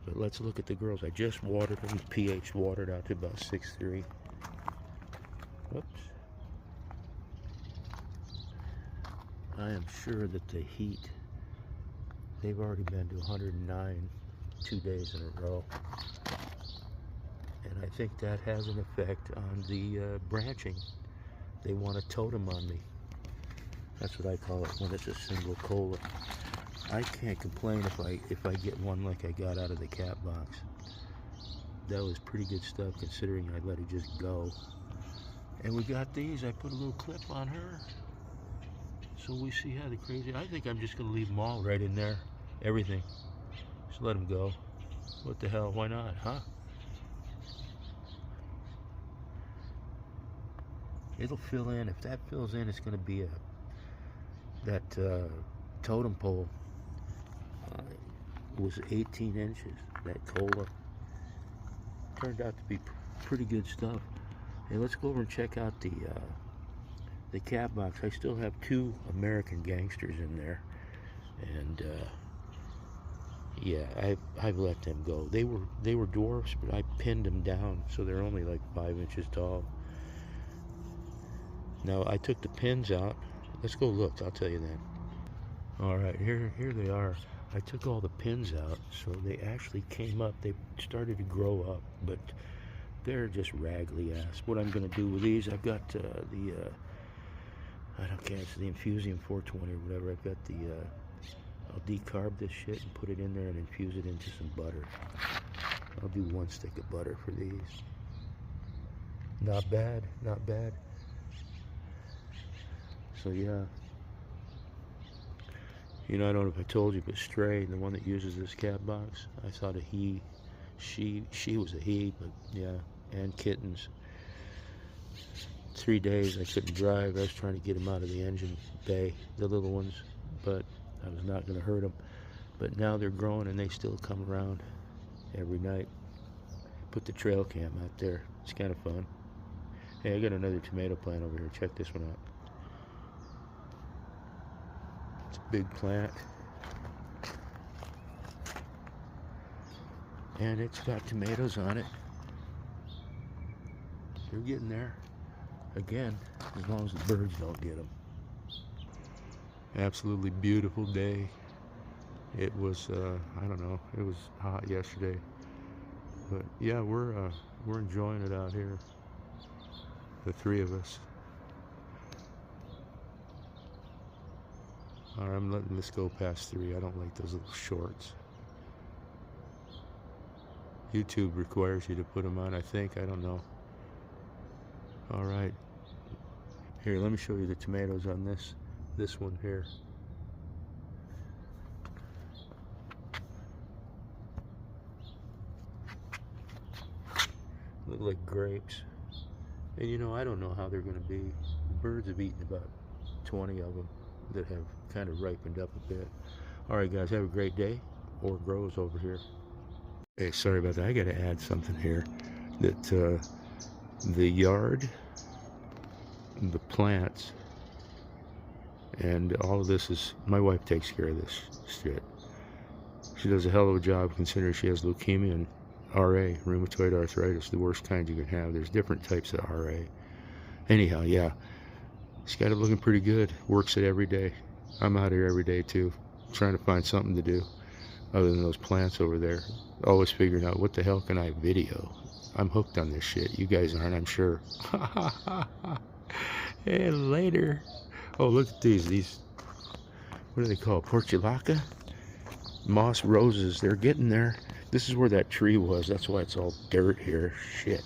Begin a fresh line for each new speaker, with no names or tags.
But let's look at the girls. I just watered them, pH watered out to about 6.3. Whoops. I am sure that the heat, they've already been to 109 2 days in a row. And I think that has an effect on the branching. They want a totem on me. That's what I call it when it's a single cola. I can't complain if I get one like I got out of the cat box. That was pretty good stuff considering I let it just go. And we got these. I put a little clip on her. So we see how the crazy. I think I'm just going to leave them all right in there. Everything. Just let them go. What the hell? Why not, huh? It'll fill in. If that fills in, it's going to be that totem pole. Was 18 inches. That cola turned out to be pretty good stuff. Hey, let's go over and check out the cat box. I still have 2 American gangsters in there, and yeah, I've let them go. They were dwarfs, but I pinned them down so they're only like 5 inches tall. Now I took the pins out. Let's go look. I'll tell you then. All right, here they are. I took all the pins out, so they actually came up. They started to grow up, but they're just raggly ass. What I'm going to do with these, I've got I don't care, it's the Infusium 420 or whatever. I've got I'll decarb this shit and put it in there and infuse it into some butter. I'll do 1 stick of butter for these. Not bad, not bad. So yeah. You know, I don't know if I told you, but Stray, the one that uses this cat box, I thought a he. She was a he, but yeah, and kittens. 3 days I couldn't drive. I was trying to get them out of the engine bay, the little ones, but I was not going to hurt them. But now they're growing and they still come around every night. Put the trail cam out there. It's kind of fun. Hey, I got another tomato plant over here. Check this one out. It's a big plant. And it's got tomatoes on it. They're getting there. Again, as long as the birds don't get them. Absolutely beautiful day. It was, I don't know, it was hot yesterday. But yeah, we're enjoying it out here. The 3 of us. Alright, I'm letting this go past 3. I don't like those little shorts. YouTube requires you to put them on, I think. I don't know. Alright. Here, let me show you the tomatoes on this one here. Look like grapes. And you know, I don't know how they're going to be. The birds have eaten about 20 of them that have kind of ripened up a bit. Alright guys, have a great day. Or grows over here. Hey, sorry about that. I got to add something here. That the yard, the plants, and all of this is, my wife takes care of this shit. She does a hell of a job considering she has leukemia and RA, rheumatoid arthritis, the worst kind you can have. There's different types of RA. Anyhow, yeah, she's got it looking pretty good. Works it every day. I'm out here every day too, trying to find something to do other than those plants over there. Always figuring out what the hell can I video. I'm hooked on this shit. You guys aren't, I'm sure. Hey, later. Oh, look at these. What do they call? Portulaca? Moss roses. They're getting there. This is where that tree was. That's why it's all dirt here. Shit.